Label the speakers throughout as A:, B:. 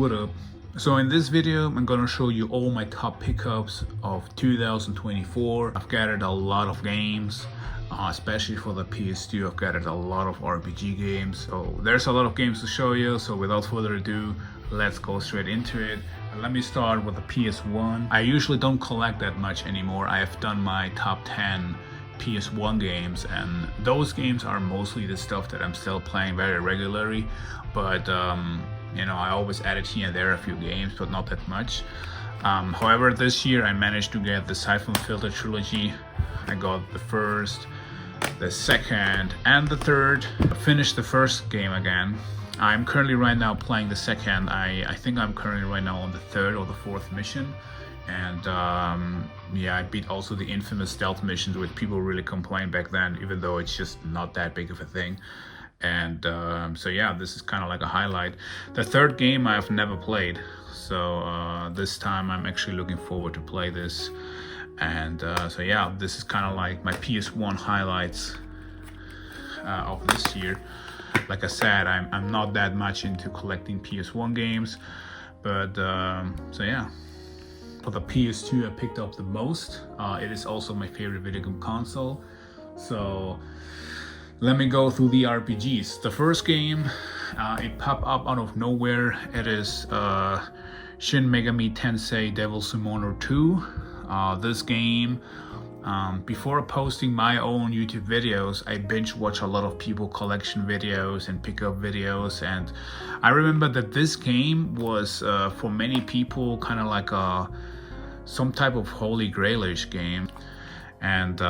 A: What up? So in this video I'm gonna show you all my top pickups of 2024. I've gathered a lot of games, especially for the PS2. I've gathered a lot of RPG games, so there's a lot of games to show you. So without further ado, let's go straight into it. Let me start with the PS1. I usually don't collect that much anymore. I have done my top 10 PS1 games, and those games are mostly the stuff that I'm still playing very regularly, but you know, I always added here and there a few games, but not that much. However, this year I managed to get the Siphon Filter trilogy. I got the first, the second, and the third. I finished the first game again. I'm currently right now playing the second. I think I'm currently right now on the third or the fourth mission. And yeah, I beat also the infamous stealth missions, which people really complained back then, even though it's just not that big of a thing. And so yeah, this is kind of like a highlight. The third game I've never played, so this time I'm actually looking forward to play this. And so yeah, this is kind of like my PS1 highlights of this year. Like I said, I'm not that much into collecting PS1 games, but so yeah. For the PS2 I picked up the most. It is also my favorite video game console. So let me go through the RPGs. The first game, it popped up out of nowhere. It is Shin Megami Tensei Devil Summoner 2. This game, before posting my own YouTube videos, I binge watch a lot of people collection videos and pickup videos, and I remember that this game was for many people kind of like some type of holy grailish game. And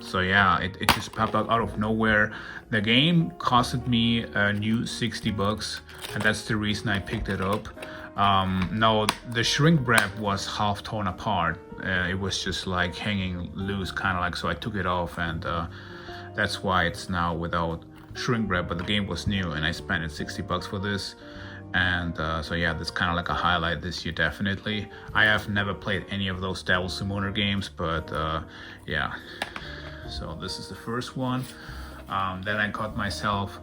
A: so yeah, it just popped out of nowhere. The game costed me a new 60 bucks, and that's the reason I picked it up. No, the shrink wrap was half torn apart. It was just like hanging loose, kind of like, so I took it off, and that's why it's now without shrink wrap. But the game was new, and I spent 60 bucks for this. And so yeah, that's kind of like a highlight this year, definitely. I have never played any of those Devil Summoner games, but yeah. So this is the first one. Then I got myself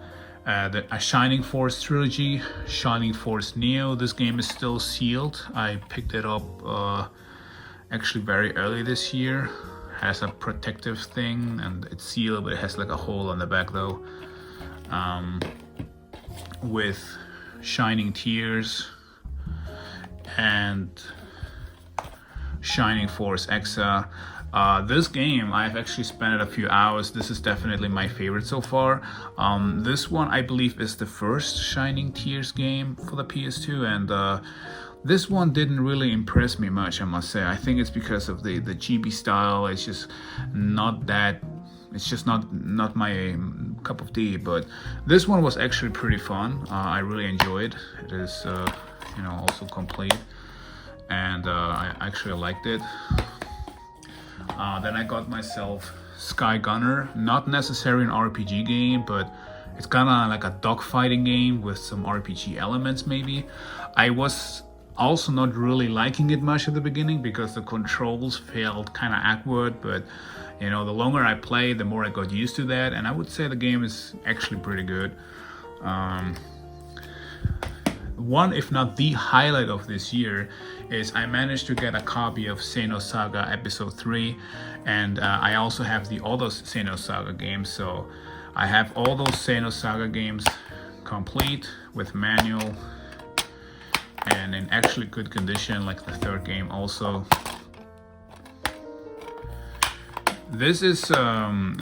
A: a Shining Force trilogy, Shining Force Neo. This game is still sealed. I picked it up actually very early this year. Has a protective thing, and it's sealed, but it has like a hole on the back though. With Shining Tears and Shining Force Exa. This game, I've actually spent a few hours. This is definitely my favorite so far. This one, I believe, is the first Shining Tears game for the PS2, and this one didn't really impress me much, I must say. I think it's because of the chibi style. It's just not that. It's just not my cup of tea. But this one was actually pretty fun. I really enjoyed. It is, you know, also complete, and I actually liked it. Then I got myself Sky Gunner, not necessarily an RPG game, but it's kind of like a dogfighting game with some RPG elements maybe. I was also not really liking it much at the beginning because the controls felt kind of awkward, but you know, the longer I played, the more I got used to that, and I would say the game is actually pretty good. One, if not the highlight of this year, is I managed to get a copy of Xenosaga Episode 3, and I also have the other Xenosaga games, so I have all those Xenosaga games complete with manual and in actually good condition, like the third game also. This is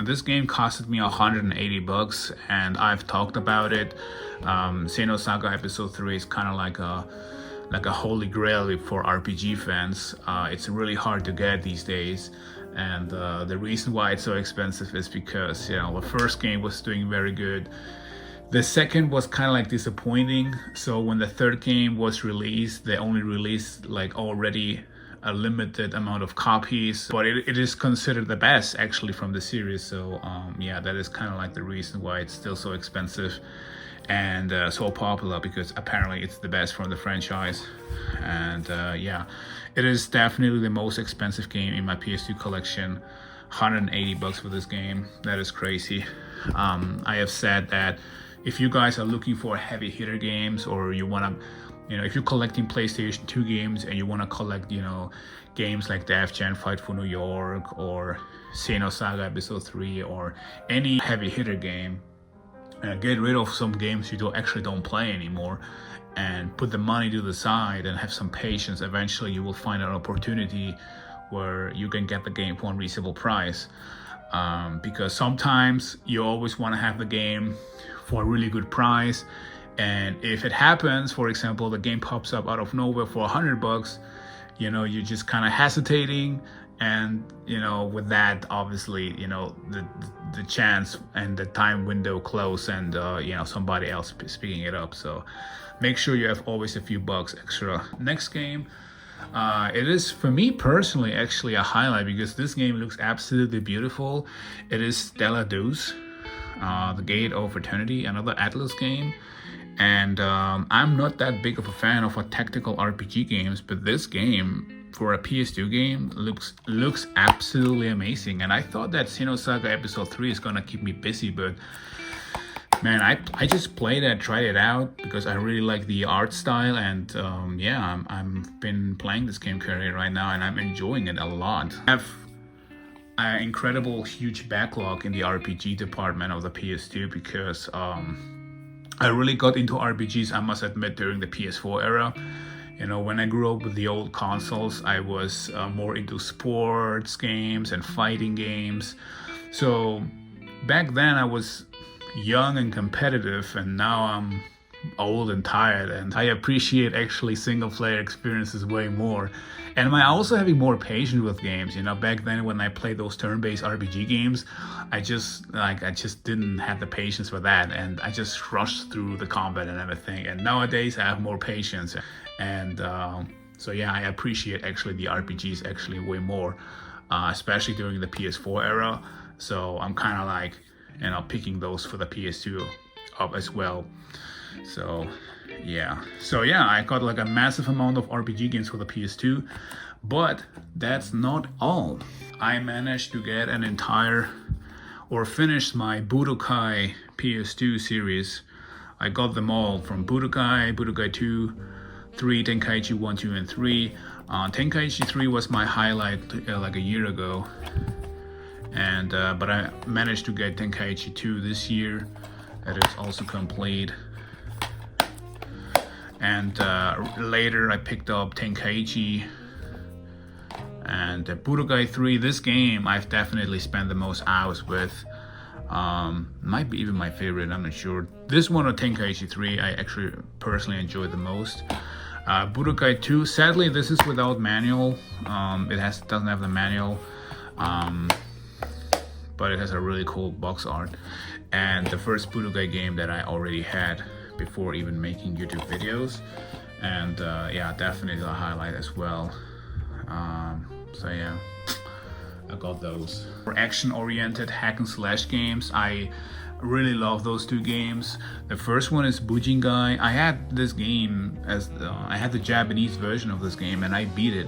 A: this game costed me 180 bucks, and I've talked about it. Xenosaga Episode 3 is kind of like a holy grail for RPG fans. It's really hard to get these days, and the reason why it's so expensive is because, you know, the first game was doing very good. The second was kind of like disappointing. So when the third game was released, they only released like already a limited amount of copies, but it is considered the best actually from the series. So yeah, that is kind of like the reason why it's still so expensive and so popular, because apparently it's the best from the franchise. And yeah, it is definitely the most expensive game in my PS2 collection. 180 bucks for this game. That is crazy. I have said that if you guys are looking for heavy hitter games, or you want to You know, if you're collecting PlayStation 2 games and you want to collect, you know, games like Def Jam Fight for New York or Xenosaga Episode 3 or any heavy hitter game, get rid of some games you don't play anymore and put the money to the side and have some patience. Eventually you will find an opportunity where you can get the game for a reasonable price, because sometimes you always want to have the game for a really good price, and if it happens, for example, the game pops up out of nowhere for $100, you know, you're just kind of hesitating, and you know, with that, obviously, you know, the chance and the time window close, and you know, somebody else is picking it up. So make sure you have always a few bucks extra. Next game, it is, for me personally, actually a highlight because this game looks absolutely beautiful. It is Stella Deuce, the Gate of Eternity, another Atlas game. And I'm not that big of a fan of tactical RPG games, but this game, for a PS2 game, looks absolutely amazing. And I thought that Xenosaga Episode 3 is gonna keep me busy, but man, I just played it, tried it out because I really like the art style, and yeah, I've been playing this game currently right now, and I'm enjoying it a lot. I have an incredible huge backlog in the RPG department of the PS2 because I really got into RPGs, I must admit, during the PS4 era. You know, when I grew up with the old consoles, I was more into sports games and fighting games. So back then I was young and competitive, and now I'm old and tired, and I appreciate actually single player experiences way more. And I'm also having more patience with games. You know, back then when I played those turn-based RPG games, I just didn't have the patience for that, and I just rushed through the combat and everything. And nowadays I have more patience, and so yeah, I appreciate actually the RPGs actually way more, especially during the PS4 era. So I'm kind of like, you know, picking those for the PS2 up as well. So yeah, I got like a massive amount of RPG games for the PS2, but that's not all. I managed to get an entire, or finish my Budokai PS2 series. I got them all from Budokai 2, 3, Tenkaichi 1, 2, and 3. Tenkaichi 3 was my highlight like a year ago, and but I managed to get Tenkaichi 2 this year. That is also complete. And later I picked up Tenkaichi and Budokai 3. This game I've definitely spent the most hours with. Might be even my favorite, I'm not sure. This one or Tenkaichi 3 I actually personally enjoyed the most. Budokai 2, sadly this is without manual. It doesn't have the manual, but it has a really cool box art. And the first Budokai game that I already had before even making YouTube videos, and yeah, definitely a highlight as well. So yeah, I got those. For action-oriented hack and slash games, I really love those two games. The first one is Bujingai. I had this game as I had the Japanese version of this game and I beat it,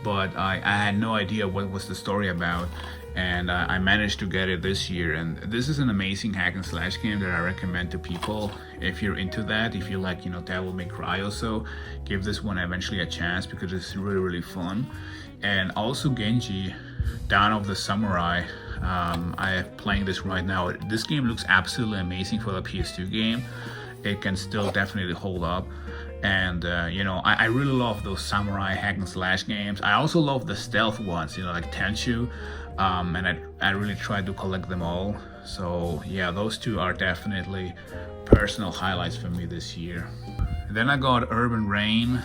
A: but I had no idea what was the story about, and I managed to get it this year. And this is an amazing hack and slash game that I recommend to people if you're into that. If you like, you know, Devil May Cry also, give this one eventually a chance because it's really fun. And also Genji, Dawn of the Samurai. I am playing this right now. This game looks absolutely amazing for the PS2 game. It can still definitely hold up. And you know, I really love those samurai hack and slash games. I also love the stealth ones, you know, like Tenchu. And I really tried to collect them all. So yeah, those two are definitely personal highlights for me this year. Then I got Urban Reign.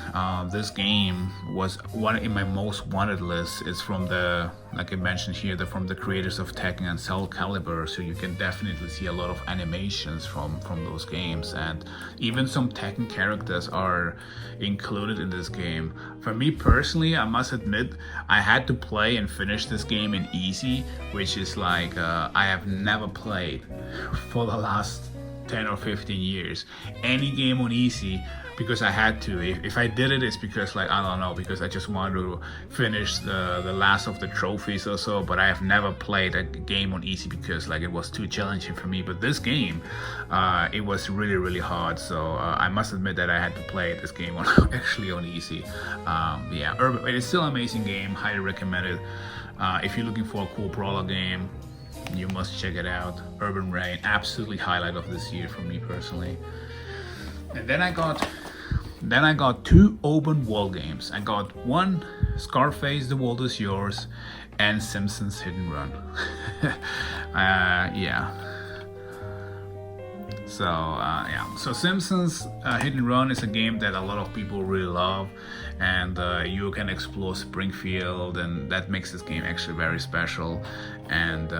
A: This game was one in my most wanted list. It's from the, like I mentioned here, from the creators of Tekken and Soul Calibur. So you can definitely see a lot of animations from those games, and even some Tekken characters are included in this game. For me personally, I must admit, I had to play and finish this game in easy, which is like I have never played for the last 10 or 15 years any game on easy because I had to. If I did it, it's because, like, I don't know, because I just wanted to finish the last of the trophies or so. But I have never played a game on easy because, like, it was too challenging for me. But this game, it was really hard. So I must admit that I had to play this game on actually on easy. Yeah, it's still an amazing game. Highly recommend it. If you're looking for a cool brawler game, you must check it out. Urban Reign, absolutely highlight of this year for me personally. And then I got two open world games. I got one, Scarface, The World Is Yours, and Simpsons Hit and Run. Yeah. So Simpsons Hit and Run is a game that a lot of people really love, and you can explore Springfield, and that makes this game actually very special. And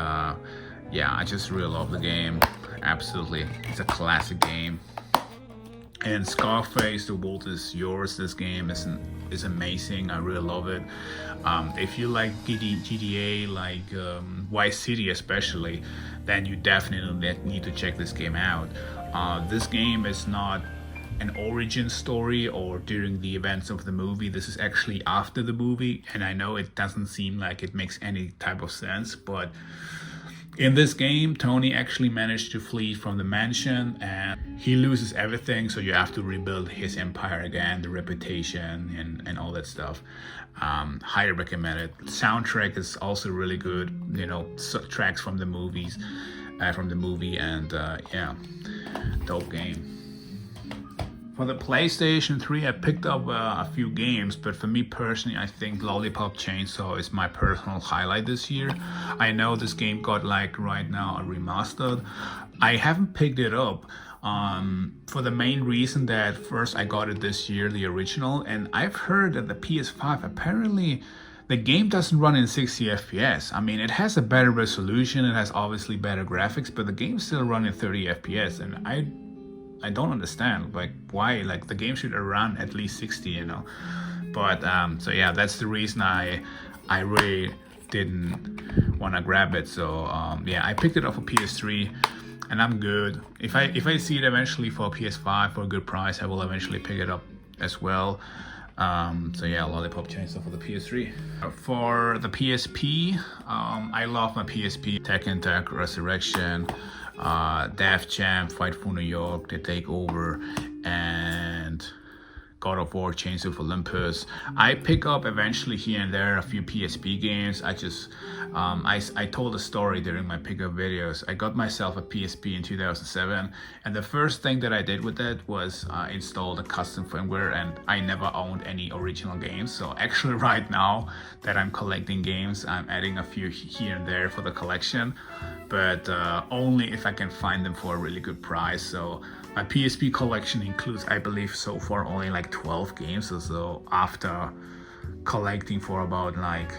A: yeah, I just really love the game. Absolutely, it's a classic game. And Scarface, The World Is Yours, this game is amazing. I really love it. If you like GTA, like Vice City especially, then you definitely need to check this game out. This game is not an origin story or during the events of the movie. This is actually after the movie, and I know it doesn't seem like it makes any type of sense, but in this game, Tony actually managed to flee from the mansion and he loses everything, so you have to rebuild his empire again, the reputation and all that stuff. Highly recommend it. Soundtrack is also really good, you know, tracks from the movie, and yeah, dope game. For the PlayStation 3, I picked up a few games, but for me personally, I think Lollipop Chainsaw is my personal highlight this year. I know this game got, like, right now a remastered. I haven't picked it up for the main reason that first I got it this year, the original, and I've heard that the PS5, apparently the game doesn't run in 60 FPS. I mean, it has a better resolution, it has obviously better graphics, but the game still runs in 30 FPS, and I don't understand, like, why, like, the game should run at least 60, you know. But so yeah, that's the reason I really didn't want to grab it. So yeah, I picked it up for PS3 and I'm good. If I see it eventually for PS5 for a good price, I will eventually pick it up as well. So yeah, Lollipop Chainsaw for the PS3. For the PSP, I love my PSP. Tekken Tag Resurrection, Def Jam, Fight for New York, The Takeover, and God of War, Chains of Olympus. I pick up eventually here and there a few PSP games. I just, I told a story during my pickup videos. I got myself a PSP in 2007, and the first thing that I did with it was install the custom firmware, and I never owned any original games. So actually right now that I'm collecting games, I'm adding a few here and there for the collection, but only if I can find them for a really good price. So my PSP collection includes, I believe so far, only like 12 games or so, after collecting for about, like,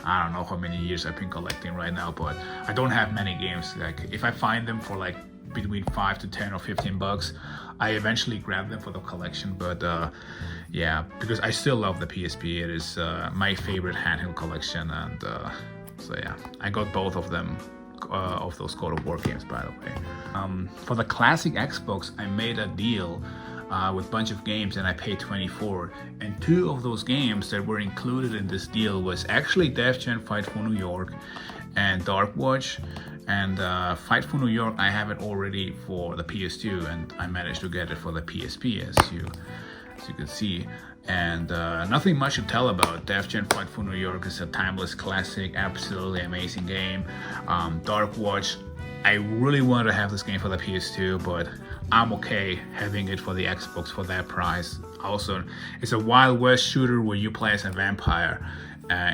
A: I don't know how many years I've been collecting right now, but I don't have many games. Like, if I find them for like between 5 to 10 or 15 bucks, I eventually grab them for the collection. But yeah, because I still love the PSP. It is my favorite handheld collection, and so yeah, I got both of them. Of those God of War games, by the way. For the classic Xbox, I made a deal with a bunch of games, and I paid $24. And two of those games that were included in this deal was actually Def Jam Fight for New York and Dark Watch. And Fight for New York, I have it already for the PS2, and I managed to get it for the PSP, as you can see. And nothing much to tell about. Def Jam Fight for New York is a timeless classic, absolutely amazing game. Dark Watch, I really wanted to have this game for the PS2, but I'm okay having it for the Xbox for that price. Also, it's a Wild West shooter where you play as a vampire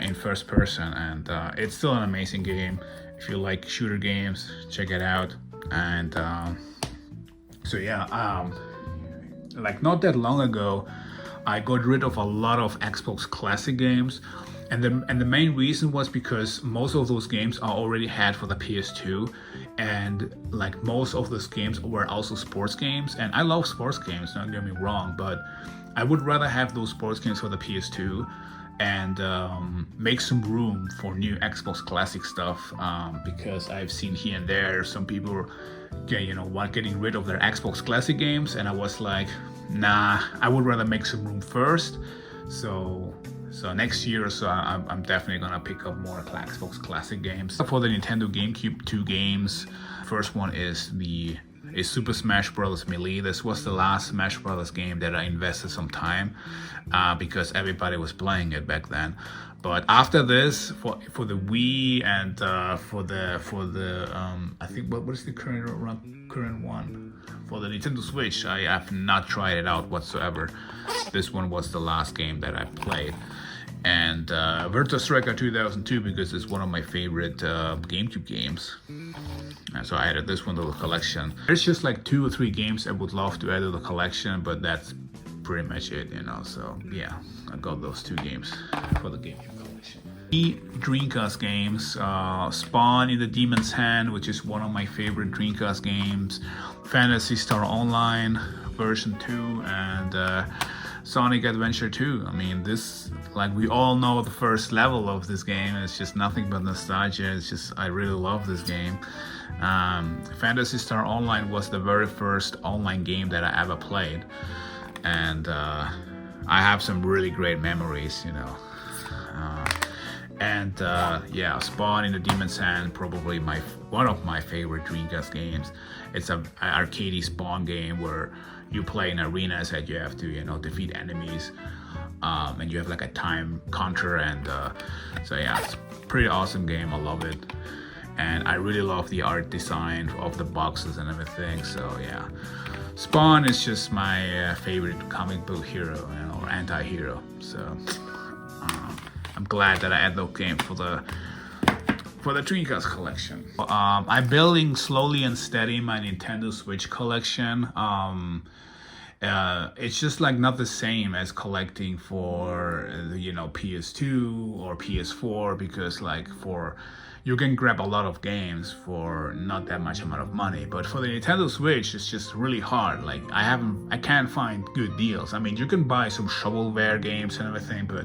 A: in first person, and it's still an amazing game. If you like shooter games, check it out. And so yeah, like not that long ago, I got rid of a lot of Xbox classic games, and the main reason was because most of those games I already had for the PS2, and like most of those games were also sports games, and I love sports games, don't get me wrong, but I would rather have those sports games for the PS2 and make some room for new Xbox classic stuff, because I've seen here and there some people getting rid of their Xbox classic games, and I was like, nah, I would rather make some room first. So next year or so, I'm definitely gonna pick up more Xbox classic games. For the Nintendo GameCube, 2 games. First one is Super Smash Bros. Melee. This was the last Smash Bros. Game that I invested some time because everybody was playing it back then. But after this, for the Wii and for the I think what is the current one for the Nintendo Switch, I have not tried it out whatsoever. This one was the last game that I played. And Virtua Striker 2002 because it's one of my favorite GameCube games. And so I added this one to the collection. There's just like 2 or 3 games I would love to add to the collection, but that's pretty much it, you know. So yeah, I got those 2 games for the GameCube collection. The Dreamcast games, Spawn in the Demon's Hand, which is one of my favorite Dreamcast games, Phantasy Star Online version 2, and Sonic Adventure 2. I mean, this, like, we all know the first level of this game. It's just nothing but nostalgia. It's just, I really love this game. Phantasy Star Online was the very first online game that I ever played, and I have some really great memories, you know. Yeah, Spawn in the Demon's Hand, probably one of my favorite Dreamcast games. It's an arcade Spawn game where you play in arenas and you have to, you know, defeat enemies, and you have like a time counter, and so yeah, it's a pretty awesome game. I love it, and I really love the art design of the boxes and everything. So yeah, Spawn is just my favorite comic book hero, you know, or anti-hero. So I'm glad that I add those games for the Dreamcast collection. I'm building slowly and steady my Nintendo Switch collection. It's just like not the same as collecting for you know, PS2 or PS4, because like you can grab a lot of games for not that much amount of money, but for the Nintendo Switch it's just really hard. Like I can't find good deals. I mean, you can buy some shovelware games and everything, but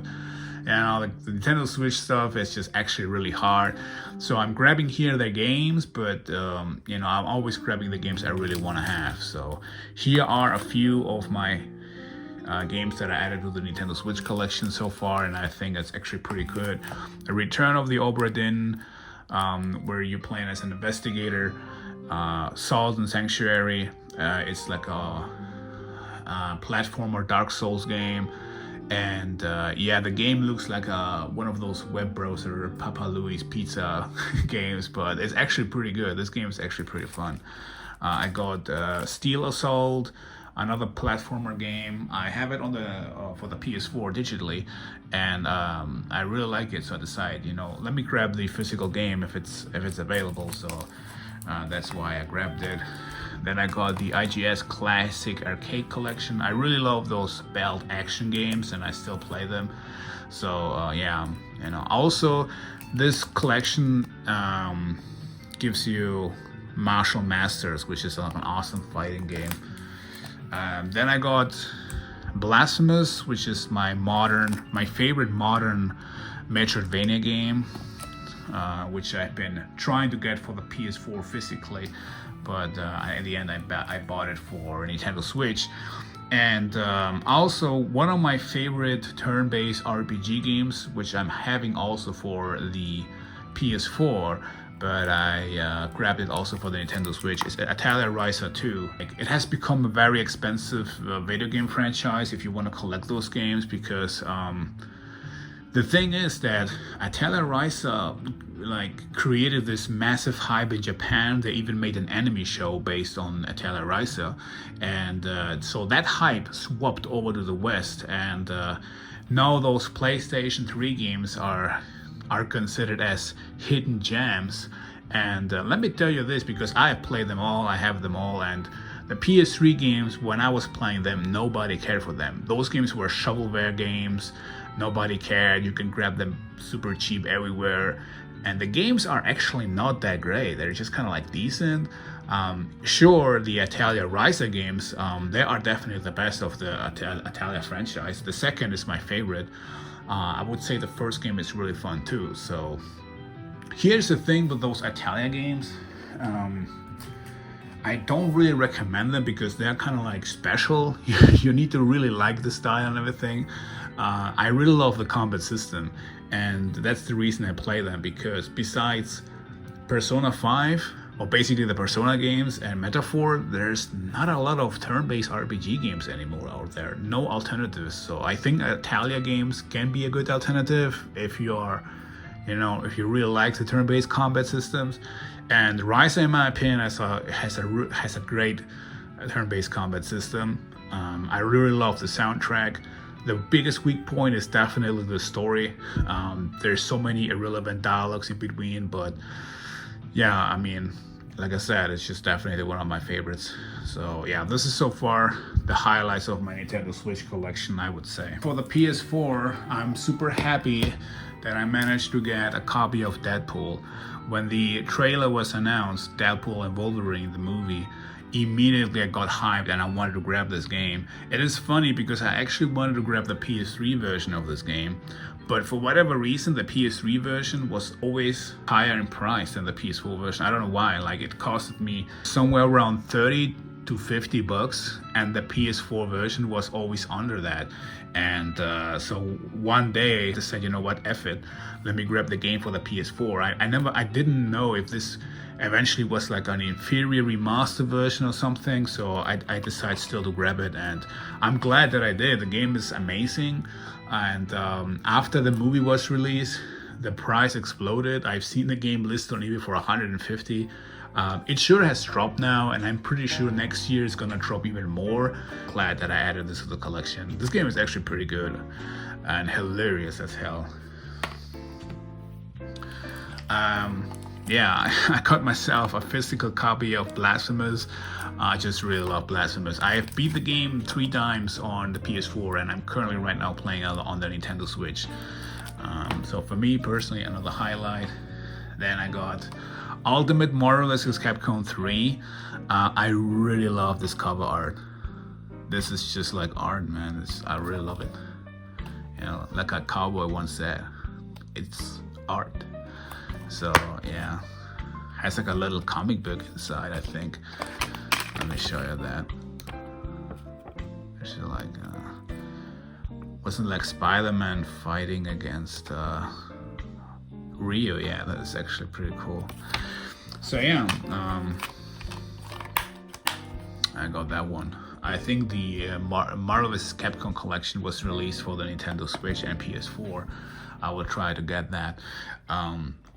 A: you know, like the Nintendo Switch stuff is just actually really hard. So I'm grabbing here the games, but you know, I'm always grabbing the games I really want to have. So here are a few of my games that I added to the Nintendo Switch collection so far, and I think that's actually pretty good. A Return of the Obra Dinn, where you're playing as an investigator. Salt and Sanctuary, it's like a platformer Dark Souls game. And yeah, the game looks like one of those web browser Papa Louie's Pizza games, but it's actually pretty good. This game is actually pretty fun. I got Steel Assault, another platformer game. I have it on the for the PS4 digitally, and I really like it. So I decided, you know, let me grab the physical game if it's available. So that's why I grabbed it. Then I got the IGS Classic Arcade Collection. I really love those belt action games, and I still play them. So yeah, you know. Also, this collection gives you Martial Masters, which is an awesome fighting game. Then I got Blasphemous, which is my favorite modern Metroidvania game, which I've been trying to get for the PS4 physically, but in the end I bought it for Nintendo Switch. And also one of my favorite turn-based RPG games, which I'm having also for the PS4, but I grabbed it also for the Nintendo Switch, is Italia Ryza 2. It has become a very expensive video game franchise if you want to collect those games, because the thing is that Italia Ryza created this massive hype in Japan. They even made an anime show based on Italia Ryza, and so that hype swapped over to the West, and now those PlayStation 3 games are considered as hidden gems. And let me tell you this, because I have played them all, I have them all, and the PS3 games, when I was playing them, nobody cared for them. Those games were shovelware games. Nobody cared. You can grab them super cheap everywhere, and the games are actually not that great. They're just kind of like decent. Sure, the Italia Ryza games, they are definitely the best of the Italia franchise. The second is my favorite. I would say the first game is really fun too. So here's the thing with those Italia games. I don't really recommend them because they're kind of like special. You need to really like the style and everything. I really love the combat system, and that's the reason I play them, because besides Persona 5, or basically the Persona games and Metaphor, there's not a lot of turn-based RPG games anymore out there. No alternatives. So I think Italia games can be a good alternative if you are, if you really like the turn-based combat systems. And Rise, in my opinion, has a great turn-based combat system. I really love the soundtrack. The biggest weak point is definitely the story. There's so many irrelevant dialogues in between, but yeah, I mean, like I said, it's just definitely one of my favorites. So yeah, this is so far the highlights of my Nintendo Switch collection, I would say. For the PS4, I'm super happy that I managed to get a copy of Deadpool. When the trailer was announced, Deadpool and Wolverine, the movie, immediately I got hyped and I wanted to grab this game. It is funny because I actually wanted to grab the PS3 version of this game, but for whatever reason the PS3 version was always higher in price than the PS4 version. I don't know why. Like, it costed me somewhere around 30 to 50 bucks, and the PS4 version was always under that. And so one day I said, you know what, F it, let me grab the game for the PS4. I didn't know if this eventually was like an inferior remaster version or something, so I decided still to grab it, and I'm glad that I did. The game is amazing, and after the movie was released, the price exploded. I've seen the game listed on eBay for 150. It sure has dropped now, and I'm pretty sure next year it's gonna drop even more. Glad that I added this to the collection. This game is actually pretty good and hilarious as hell. Yeah, I got myself a physical copy of Blasphemous. I just really love Blasphemous. I have beat the game 3 times on the PS4, and I'm currently right now playing on the Nintendo Switch. So for me personally, another highlight. Then I got Ultimate Marvel vs. Capcom 3. I really love this cover art. This is just like art, man. I really love it. Like a cowboy once said, it's art. So yeah, has like a little comic book inside, I think. Let me show you that. It's like wasn't like Spider-Man fighting against Rio. Yeah, that is actually pretty cool. So yeah, I got that one. I think the Marvel vs. Capcom collection was released for the Nintendo Switch and PS4. I will try to get that.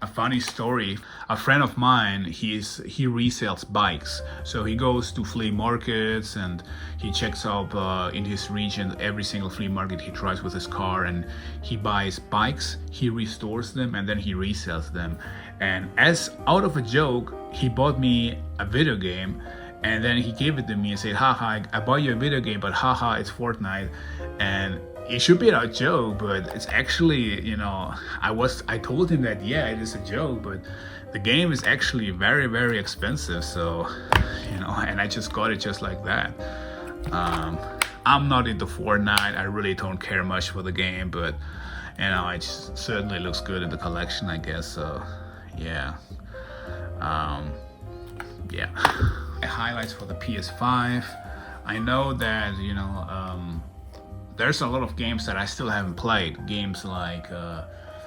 A: A funny story, a friend of mine, he resells bikes. So he goes to flea markets and he checks out in his region every single flea market he tries with his car, and he buys bikes, he restores them, and then he resells them. And as out of a joke, he bought me a video game, and then he gave it to me and said, haha, I bought you a video game, but haha, it's Fortnite. And it should be a joke, but it's actually, I told him that, yeah, it is a joke, but the game is actually very, very expensive. So, and I just got it just like that. I'm not into Fortnite. I really don't care much for the game, but, it just certainly looks good in the collection, I guess. So, yeah. Yeah. Highlights for the PS5. I know that, there's a lot of games that I still haven't played. Games like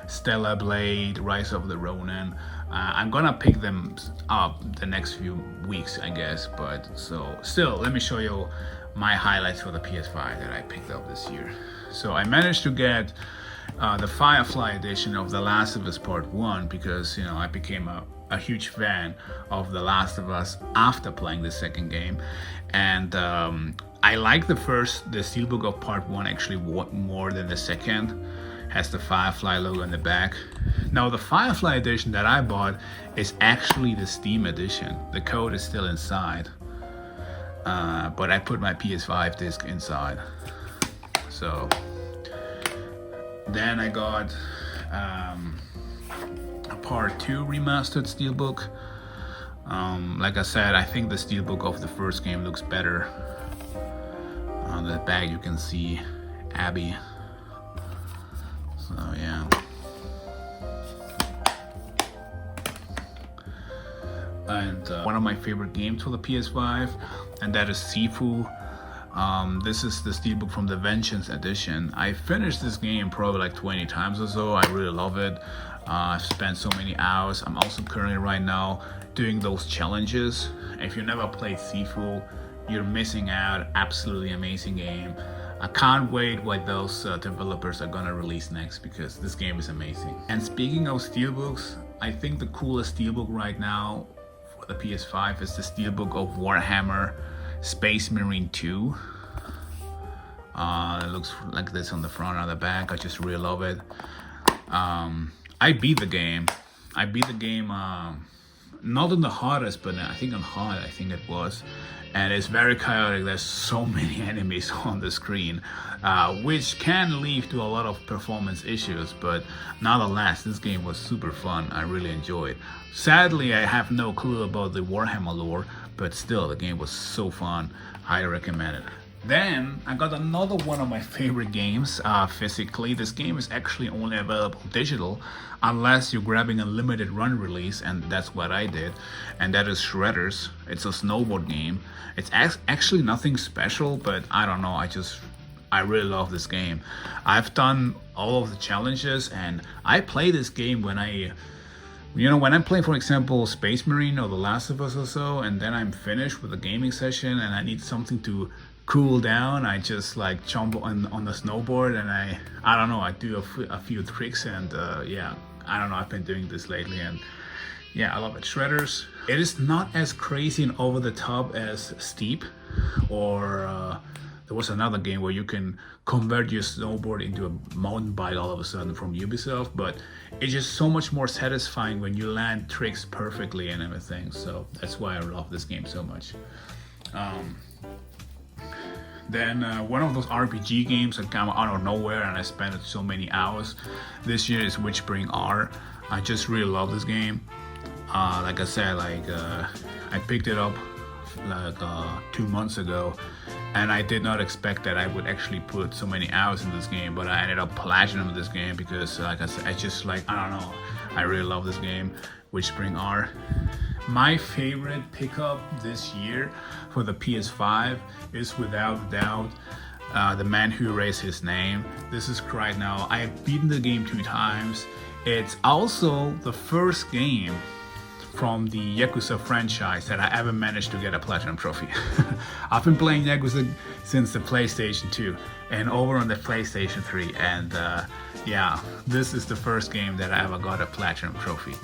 A: Stellar Blade, Rise of the Ronin. I'm gonna pick them up the next few weeks, I guess. But so still, let me show you my highlights for the PS5 that I picked up this year. So I managed to get the Firefly edition of The Last of Us Part 1 because, I became a huge fan of The Last of Us after playing the second game. And I like the steelbook of Part 1 actually more than the second. Has the Firefly logo in the back. Now the Firefly edition that I bought is actually the Steam edition. The code is still inside. But I put my PS5 disc inside. So then I got a Part 2 remastered steelbook. Like I said, I think the steelbook of the first game looks better. On the back you can see Abby. So yeah. and one of my favorite games for the PS5, and that is Sifu. This is the steelbook from the Vengeance edition. I finished this game probably like 20 times or so. I really love it. I've spent so many hours. I'm also currently right now doing those challenges. If you never played Sifu, you're missing out. Absolutely amazing game. I can't wait what those developers are gonna release next, because this game is amazing. And speaking of steelbooks, I think the coolest steelbook right now for the PS5 is the steelbook of Warhammer Space Marine 2. It looks like this on the front and the back. I just really love it. I beat the game. Not on the hardest, but I think on hard, I think it was. And it's very chaotic. There's so many enemies on the screen, which can lead to a lot of performance issues, but nonetheless, this game was super fun. I really enjoyed. Sadly, I have no clue about the Warhammer lore, but still, the game was so fun. I recommend it. Then I got another one of my favorite games physically. This game is actually only available digital unless you're grabbing a limited run release, and that's what I did, and that is Shredders. It's a snowboard game. It's actually nothing special, but I don't know, I really love this game. I've done all of the challenges, and I play this game when when I'm playing, for example, Space Marine or The Last of Us or so, and then I'm finished with a gaming session and I need something to cool down. I just like jump on the snowboard, and I don't know, I do a few tricks, and yeah, I don't know, I've been doing this lately, and yeah, I love it. Shredders. It is not as crazy and over the top as Steep, or there was another game where you can convert your snowboard into a mountain bike all of a sudden from Ubisoft, but it's just so much more satisfying when you land tricks perfectly and everything. So that's why I love this game so much. Then one of those RPG games that came out of nowhere and I spent so many hours this year is Witchbring R. I just really love this game. Like I said, I picked it up like 2 months ago, and I did not expect that I would actually put so many hours in this game, but I ended up platinum this game because, like I said, I don't know, I really love this game, Witchbring R. My favorite pickup this year for the PS5 is without doubt The Man Who Erased His Name. This is right now. I have beaten the game 2 times. It's also the first game from the Yakuza franchise that I ever managed to get a platinum trophy. I've been playing Yakuza since the PlayStation 2 and over on the PlayStation 3, and yeah, this is the first game that I ever got a platinum trophy.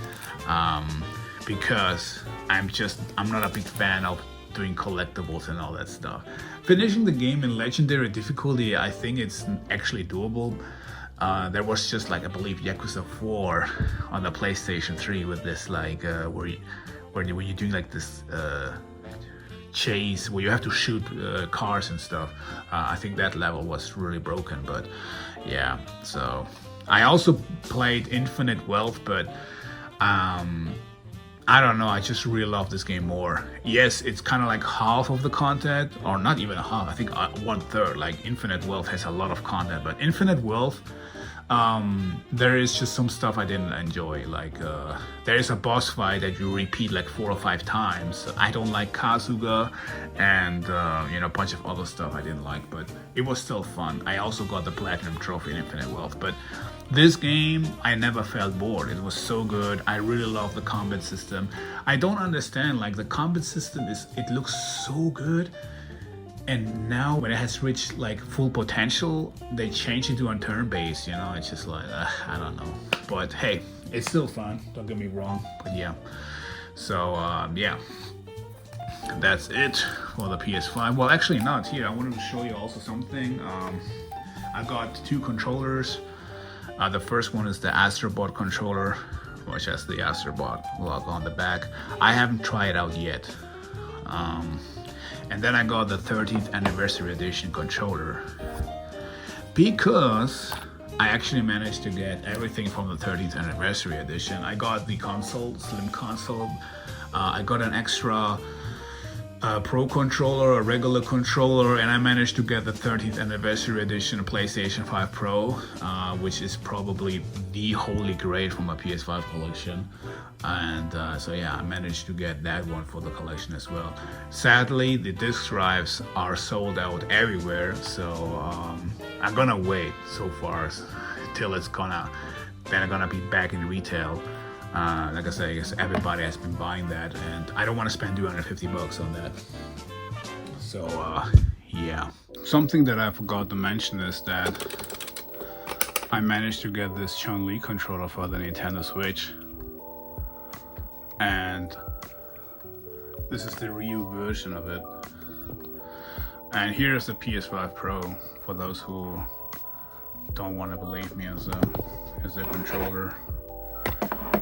A: Because I'm not a big fan of doing collectibles and all that stuff. Finishing the game in legendary difficulty, I think it's actually doable. There was just like, I believe, Yakuza 4 on the PlayStation 3 with this like where you're doing like this chase where you have to shoot cars and stuff. I think that level was really broken, but yeah. So I also played Infinite Wealth, but I don't know, I just really love this game more. Yes, it's kind of like half of the content, or not even a half, I think 1/3. Like Infinite Wealth has a lot of content, but Infinite Wealth, there is just some stuff I didn't enjoy. Like there is a boss fight that you repeat like 4 or 5 times. I don't like Kasuga, and a bunch of other stuff I didn't like, but it was still fun. I also got the platinum trophy in Infinite Wealth, but this game, I never felt bored. It was so good. I really love the combat system. I don't understand, like the combat system it looks so good, and now when it has reached like full potential, they change it to a turn-based, it's just like, I don't know. But hey, it's still fun, don't get me wrong, but yeah. So yeah, that's it for the PS5. Well, actually not here. I wanted to show you also something. I got 2 controllers. The first one is the Astrobot controller, which has the Astrobot logo on the back. I haven't tried it out yet. And then I got the 13th Anniversary Edition controller, because I actually managed to get everything from the 13th Anniversary Edition. I got the console, slim console. I got an extra a Pro controller, a regular controller, and I managed to get the 30th anniversary edition PlayStation 5 Pro, which is probably the holy grail from my PS5 collection. And so yeah, I managed to get that one for the collection as well. Sadly, the disc drives are sold out everywhere, so I'm gonna wait so far till they're gonna be back in retail. Like I said, I guess everybody has been buying that, and I don't want to spend $250 on that. So yeah. Something that I forgot to mention is that I managed to get this Chun-Li controller for the Nintendo Switch, and this is the Ryu version of it. And here's the PS5 Pro for those who don't want to believe me as a controller.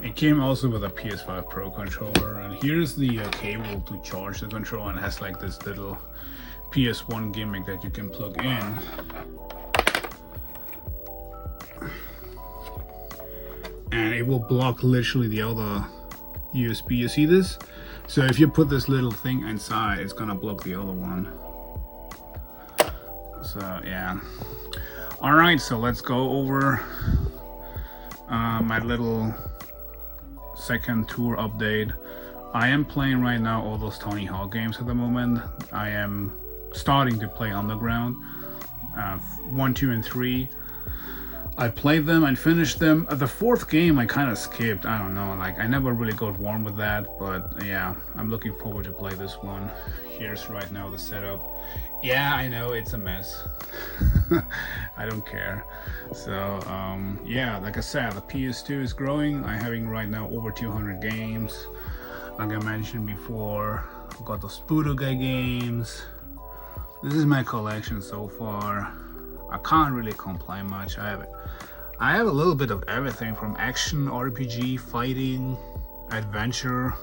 A: It came also with a PS5 Pro controller, and here's the cable to charge the controller, and it has like this little PS1 gimmick that you can plug in. And it will block literally the other USB. You see this? So if you put this little thing inside, it's gonna block the other one. So yeah. Alright, so let's go over my little second tour update. I am playing right now all those Tony Hawk games at the moment. I am starting to play Underground 1, 2, and 3. I played them and finished them. The fourth game I kind of skipped. I don't know, like I never really got warm with that, but yeah, I'm looking forward to play this one. Here's right now the setup. Yeah, I know it's a mess. I don't care. So yeah, like I said, the PS2 is growing. I'm having right now over 200 games. Like I mentioned before, I've got those Budokai games. This is my collection so far. I can't really complain much. I have a little bit of everything from action, RPG, fighting, adventure,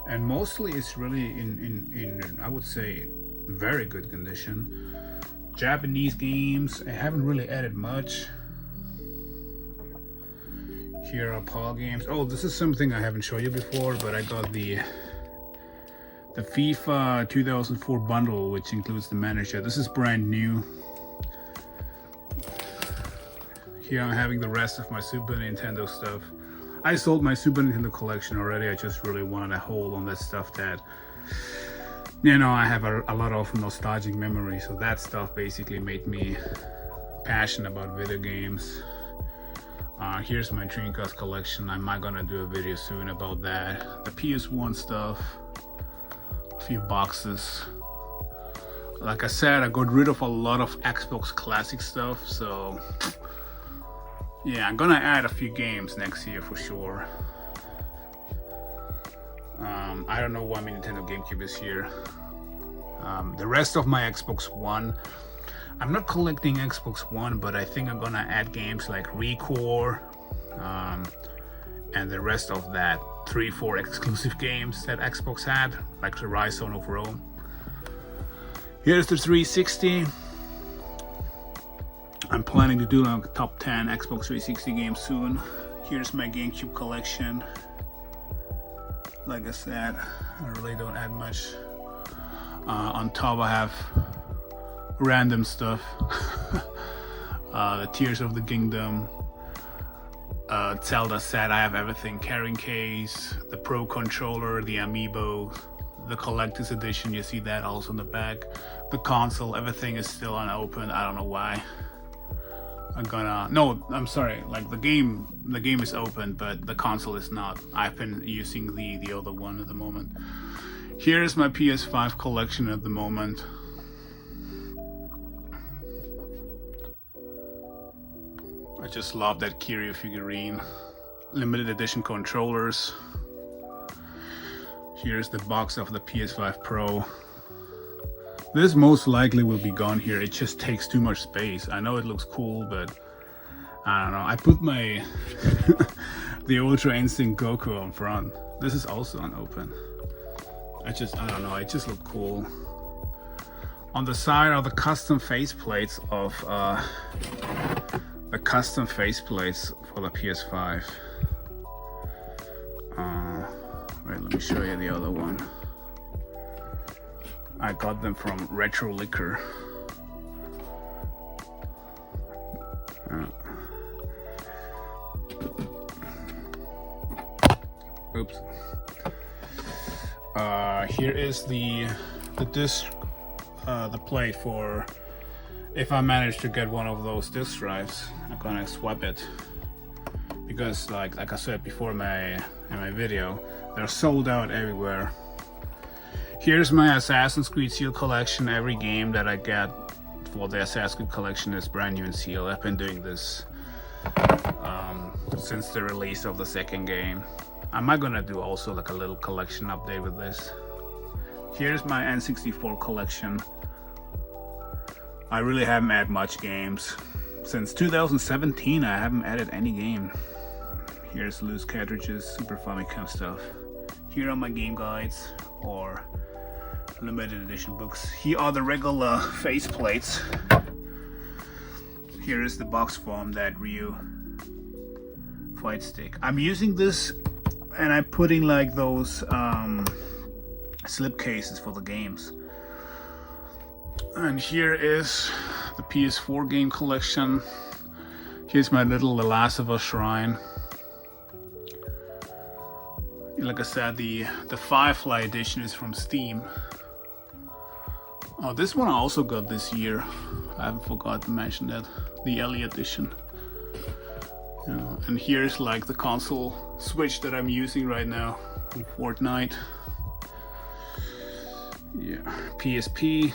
A: and mostly it's really in I would say very good condition. Japanese games, I haven't really added much. Here are PAL games. Oh, this is something I haven't shown you before, but I got the FIFA 2004 bundle, which includes the manager. This is brand new. Here I'm having the rest of my Super Nintendo stuff. I sold my Super Nintendo collection already. I just really wanted a hold on that stuff that, you know, I have a lot of nostalgic memories. So that stuff basically made me passionate about video games. Here's my Dreamcast collection. I might gonna do a video soon about that. The PS1 stuff, a few boxes. Like I said, I got rid of a lot of Xbox classic stuff, so yeah, I'm gonna add a few games next year for sure. I don't know why my Nintendo GameCube is here. The rest of my Xbox One, I'm not collecting Xbox One, but I think I'm gonna add games like Recore, and the rest of that 3-4 exclusive games that Xbox had, like the Rise of Rome. Here's the 360. I'm planning to do like top 10 Xbox 360 games soon. Here's my GameCube collection. Like I said, I really don't add much. On top I have random stuff. The Tears of the Kingdom, Zelda set, I have everything. Carrying case, the Pro controller, the amiibo, the collector's edition, you see that also in the back. The console, everything is still unopened. I don't know why. I'm sorry, like the game is open, but the console is not. I've been using the other one at the moment. Here's my PS5 collection at the moment. I just love that Kiryu figurine. Limited edition controllers. Here's the box of the PS5 Pro. This most likely will be gone here. It just takes too much space. I know it looks cool, but I don't know. I put my the Ultra Instinct Goku on front. This is also unopened. I don't know. It just looked cool. On the side are the custom faceplates of for the PS5. Wait, let me show you the other one. I got them from Retro Liquor. Oops. Here is the disc, the plate for if I manage to get one of those disc drives. I'm gonna swap it because, like I said before in my video, they're sold out everywhere. Here's my Assassin's Creed Seal collection. Every game that I get for the Assassin's Creed collection is brand new in Seal. I've been doing this since the release of the second game. Am I gonna do also like a little collection update with this? Here's my N64 collection. I really haven't added much games. Since 2017 I haven't added any game. Here's loose cartridges, Super Famicom stuff. Here are my game guides or limited edition books. Here are the regular face plates. Here is the box form that Ryu fight stick. I'm using this and I'm putting like those slip cases for the games. And here is the PS4 game collection. Here's my little The Last of Us shrine. Like I said, the Firefly edition is from Steam. Oh, this one I also got this year. I haven't forgot to mention that. The Ellie edition. And here's like the console Switch that I'm using right now from Fortnite. Yeah, PSP.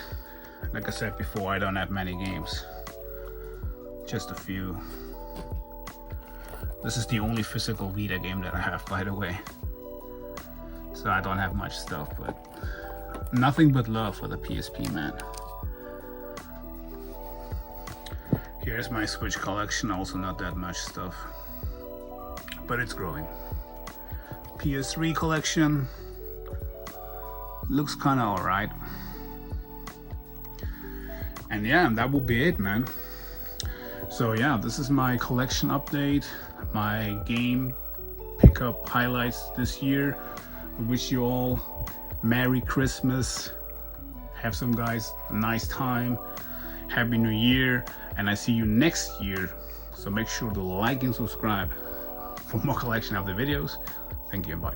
A: Like I said before, I don't have many games. Just a few. This is the only physical Vita game that I have, by the way. So I don't have much stuff, but nothing but love for the PSP, man. Here's my Switch collection, also not that much stuff, but it's growing. PS3 collection looks kind of alright. And yeah, that will be it, man. So yeah, this is my collection update, my game pickup highlights this year. I wish you all Merry Christmas. Have some guys a nice time. Happy New Year. And I see you next year. So make sure to like and subscribe for more collection of the videos. Thank you and bye.